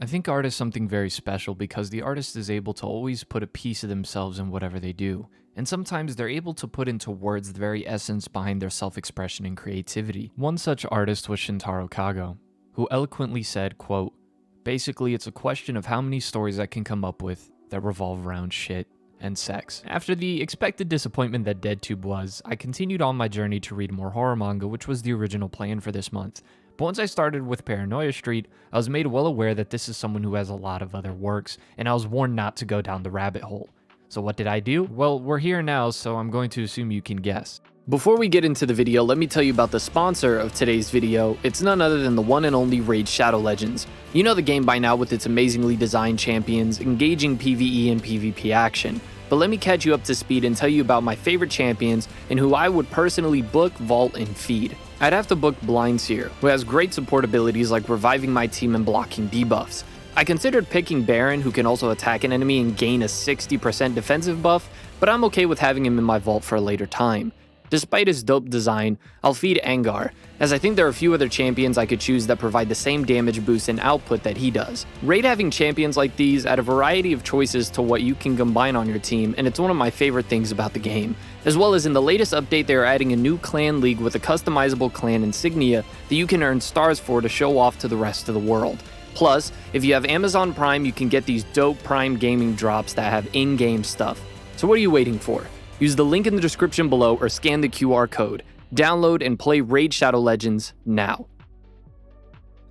I think art is something very special because the artist is able to always put a piece of themselves in whatever they do. And sometimes they're able to put into words the very essence behind their self expression and creativity. One such artist was Shintaro Kago, who eloquently said, quote, "Basically, it's a question of how many stories I can come up with that revolve around shit and sex." After the expected disappointment that DeadTube was, I continued on my journey to read more horror manga, which was the original plan for this month. But once I started with Paranoia Street, I was made well aware that this is someone who has a lot of other works, and I was warned not to go down the rabbit hole. So what did I do? Well, we're here now, so I'm going to assume you can guess. Before we get into the video, let me tell you about the sponsor of today's video. It's none other than the one and only Raid Shadow Legends. You know the game by now with its amazingly designed champions, engaging PvE and PvP action. But let me catch you up to speed and tell you about my favorite champions and who I would personally book, vault, and feed. I'd have to book Blindseer, who has great support abilities like reviving my team and blocking debuffs. I considered picking Baron, who can also attack an enemy and gain a 60% defensive buff, but I'm okay with having him in my vault for a later time. Despite his dope design, I'll feed Angar, as I think there are a few other champions I could choose that provide the same damage boost and output that he does. Raid having champions like these add a variety of choices to what you can combine on your team, and it's one of my favorite things about the game. As well as in the latest update, they are adding a new clan league with a customizable clan insignia that you can earn stars for to show off to the rest of the world. Plus, if you have Amazon Prime, you can get these dope Prime gaming drops that have in-game stuff. So what are you waiting for? Use the link in the description below or scan the QR code. Download and play Raid Shadow Legends now.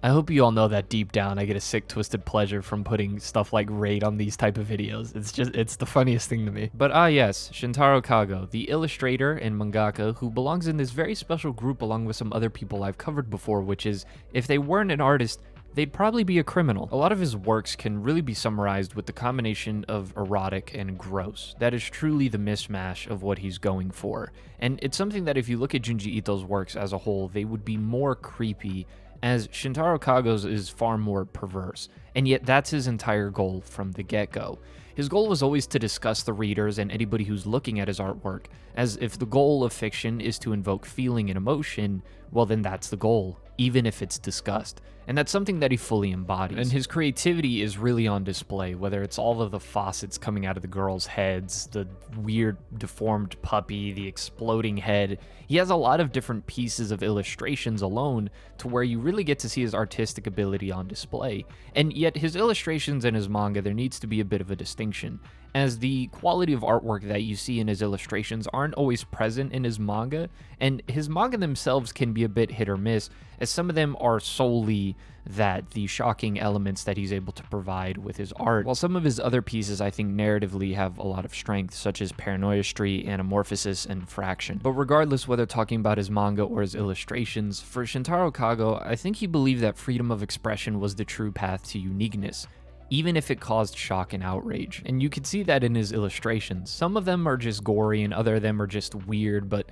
I hope you all know that deep down I get a sick twisted pleasure from putting stuff like Raid on these type of videos. It's the funniest thing to me. But yes, Shintaro Kago, the illustrator and mangaka who belongs in this very special group along with some other people I've covered before, which is, if they weren't an artist, they'd probably be a criminal. A lot of his works can really be summarized with the combination of erotic and gross. That is truly the mismatch of what he's going for. And it's something that if you look at Junji Ito's works as a whole, they would be more creepy, as Shintaro Kago's is far more perverse. And yet that's his entire goal from the get-go. His goal was always to disgust the readers and anybody who's looking at his artwork, as if the goal of fiction is to invoke feeling and emotion, well then that's the goal, even if it's disgust. And that's something that he fully embodies. And his creativity is really on display, whether it's all of the faucets coming out of the girls' heads, the weird deformed puppy, the exploding head. He has a lot of different pieces of illustrations alone to where you really get to see his artistic ability on display. And yet his illustrations and his manga, there needs to be a bit of a distinction, as the quality of artwork that you see in his illustrations aren't always present in his manga, and his manga themselves can be a bit hit or miss, as some of them are solely the shocking elements that he's able to provide with his art, while some of his other pieces I think narratively have a lot of strength, such as Paranoia Street, Anamorphosis, and Fraction. But regardless whether talking about his manga or his illustrations, for Shintaro Kago, I think he believed that freedom of expression was the true path to uniqueness, even if it caused shock and outrage. And you can see that in his illustrations. Some of them are just gory and other of them are just weird, but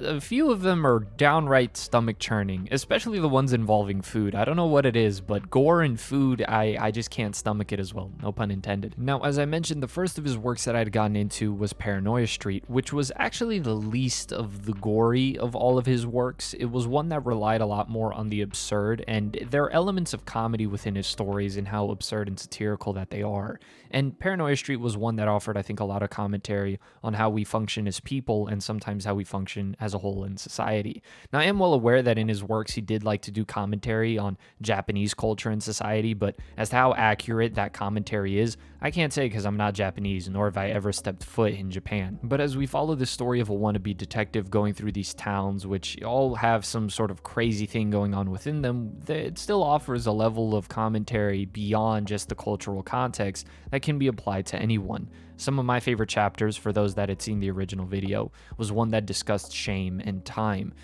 a few of them are downright stomach churning, especially the ones involving food. I don't know what it is, but gore and food, I just can't stomach it as well, no pun intended. Now, as I mentioned, the first of his works that I'd gotten into was Paranoia Street, which was actually the least of the gory of all of his works. It was one that relied a lot more on the absurd, and there are elements of comedy within his stories and how absurd and satirical that they are. And Paranoia Street was one that offered, I think, a lot of commentary on how we function as people and sometimes how we function as a whole in society. Now, I am well aware that in his works he did like to do commentary on Japanese culture and society, but as to how accurate that commentary is, I can't say because I'm not Japanese, nor have I ever stepped foot in Japan. But as we follow the story of a wannabe detective going through these towns, which all have some sort of crazy thing going on within them, it still offers a level of commentary beyond just the cultural context that can be applied to anyone. Some of my favorite chapters, for those that had seen the original video, was one that discussed shame and time.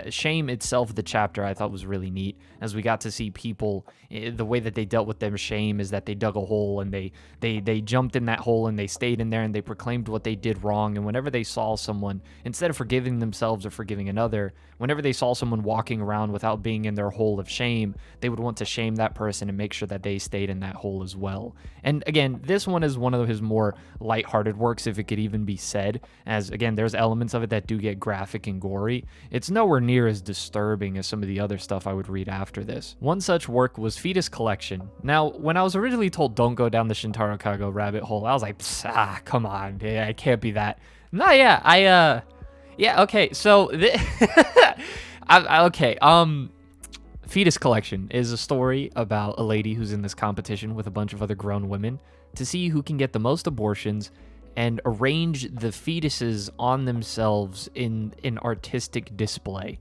Shame itself, the chapter, I thought was really neat, as we got to see people, the way that they dealt with their shame is that they dug a hole and they jumped in that hole and they stayed in there and they proclaimed what they did wrong. And whenever they saw someone, instead of forgiving themselves or forgiving another, whenever they saw someone walking around without being in their hole of shame, they would want to shame that person and make sure that they stayed in that hole as well. And again, this one is one of his more more lighthearted works, if it could even be said, as again, there's elements of it that do get graphic and gory. It's nowhere near as disturbing as some of the other stuff I would read after this. One such work was Fetus Collection. Now, when I was originally told don't go down the Shintaro Kago rabbit hole, I was like, come on, yeah, it can't be that. No, yeah, yeah, okay, so, okay, Fetus Collection is a story about a lady who's in this competition with a bunch of other grown women to see who can get the most abortions and arrange the fetuses on themselves in an artistic display.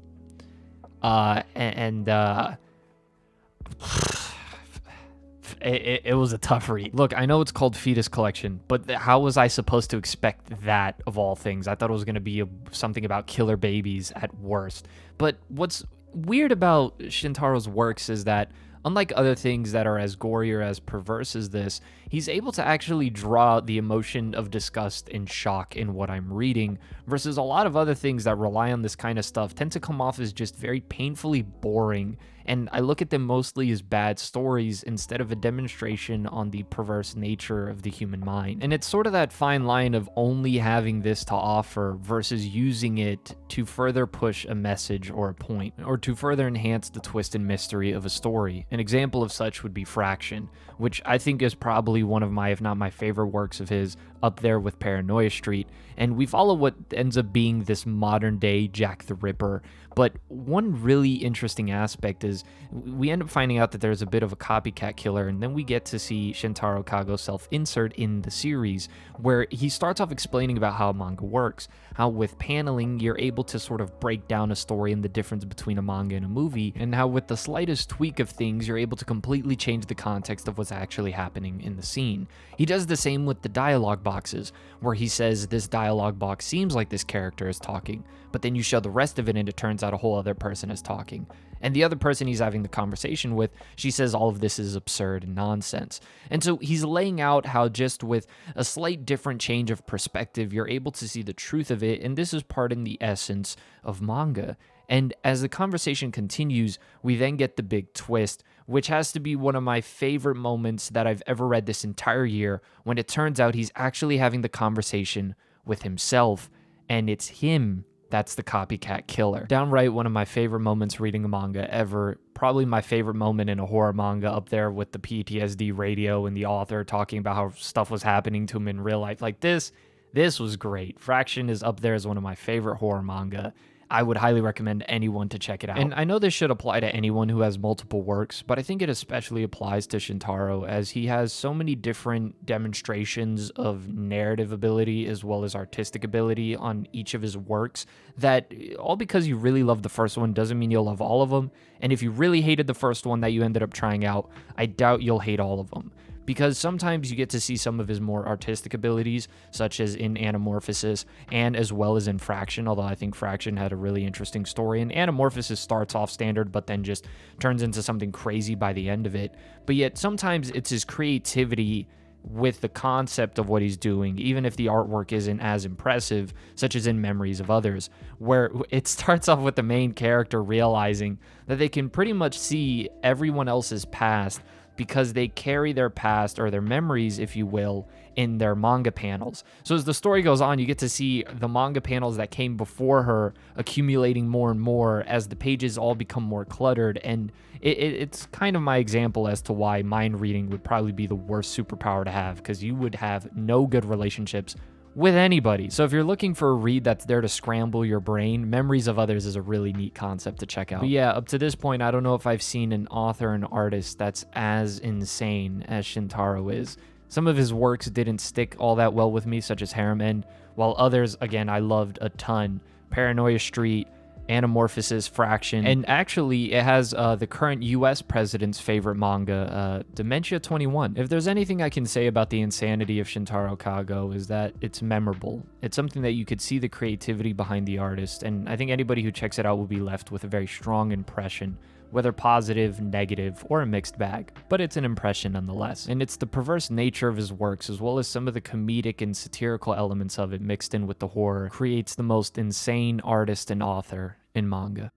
It was a tough read. Look, I know it's called Fetus Collection, but how was I supposed to expect that of all things? I thought it was going to be something about killer babies at worst. But what's weird about Shintaro's works is that, unlike other things that are as gory or as perverse as this, he's able to actually draw the emotion of disgust and shock in what I'm reading, versus a lot of other things that rely on this kind of stuff tend to come off as just very painfully boring, and I look at them mostly as bad stories instead of a demonstration on the perverse nature of the human mind. And it's sort of that fine line of only having this to offer versus using it to further push a message or a point, or to further enhance the twist and mystery of a story. An example of such would be Fraction, which I think is probably one of my, if not my favorite works of his, up there with Paranoia Street, and we follow what ends up being this modern day Jack the Ripper. But one really interesting aspect is we end up finding out that there's a bit of a copycat killer, and then we get to see Shintaro Kago self-insert in the series, where he starts off explaining about how manga works, how with paneling you're able to sort of break down a story and the difference between a manga and a movie, and how with the slightest tweak of things you're able to completely change the context of what's actually happening in the scene. He does the same with the dialogue boxes, where he says this dialogue box seems like this character is talking, but then you show the rest of it and it turns out a whole other person is talking. And the other person he's having the conversation with, she says all of this is absurd and nonsense. And so he's laying out how just with a slight different change of perspective, you're able to see the truth of it, and this is part in the essence of manga. And as the conversation continues, we then get the big twist, which has to be one of my favorite moments that I've ever read this entire year, when it turns out he's actually having the conversation with himself, and it's him that's the copycat killer. Downright one of my favorite moments reading a manga ever. Probably my favorite moment in a horror manga, up there with the PTSD radio and the author talking about how stuff was happening to him in real life. Like this was great. Fraction is up there as one of my favorite horror manga. I would highly recommend anyone to check it out. And I know this should apply to anyone who has multiple works, but I think it especially applies to Shintaro, as he has so many different demonstrations of narrative ability as well as artistic ability on each of his works, that all because you really love the first one doesn't mean you'll love all of them. And if you really hated the first one that you ended up trying out, I doubt you'll hate all of them, because sometimes you get to see some of his more artistic abilities, such as in Anamorphosis and as well as in Fraction, although I think Fraction had a really interesting story, and Anamorphosis starts off standard but then just turns into something crazy by the end of it. But yet sometimes it's his creativity with the concept of what he's doing, even if the artwork isn't as impressive, such as in Memories of Others, where it starts off with the main character realizing that they can pretty much see everyone else's past because they carry their past, or their memories, if you will, in their manga panels. So as the story goes on, you get to see the manga panels that came before her accumulating more and more as the pages all become more cluttered, and it's kind of my example as to why mind reading would probably be the worst superpower to have, because you would have no good relationships with anybody. So if you're looking for a read that's there to scramble your brain, Memories of Others is a really neat concept to check out. But yeah, up to this point, I don't know if I've seen an author and artist that's as insane as Shintaro is. Some of his works didn't stick all that well with me, such as Harem End, while others, again, I loved a ton. Paranoia Street, Anamorphosis, Fraction, and actually it has the current US president's favorite manga, Dementia 21. If there's anything I can say about the insanity of Shintaro Kago, is that it's memorable. It's something that you could see the creativity behind the artist, and I think anybody who checks it out will be left with a very strong impression, whether positive, negative, or a mixed bag, but it's an impression nonetheless. And it's the perverse nature of his works, as well as some of the comedic and satirical elements of it mixed in with the horror, creates the most insane artist and author in manga.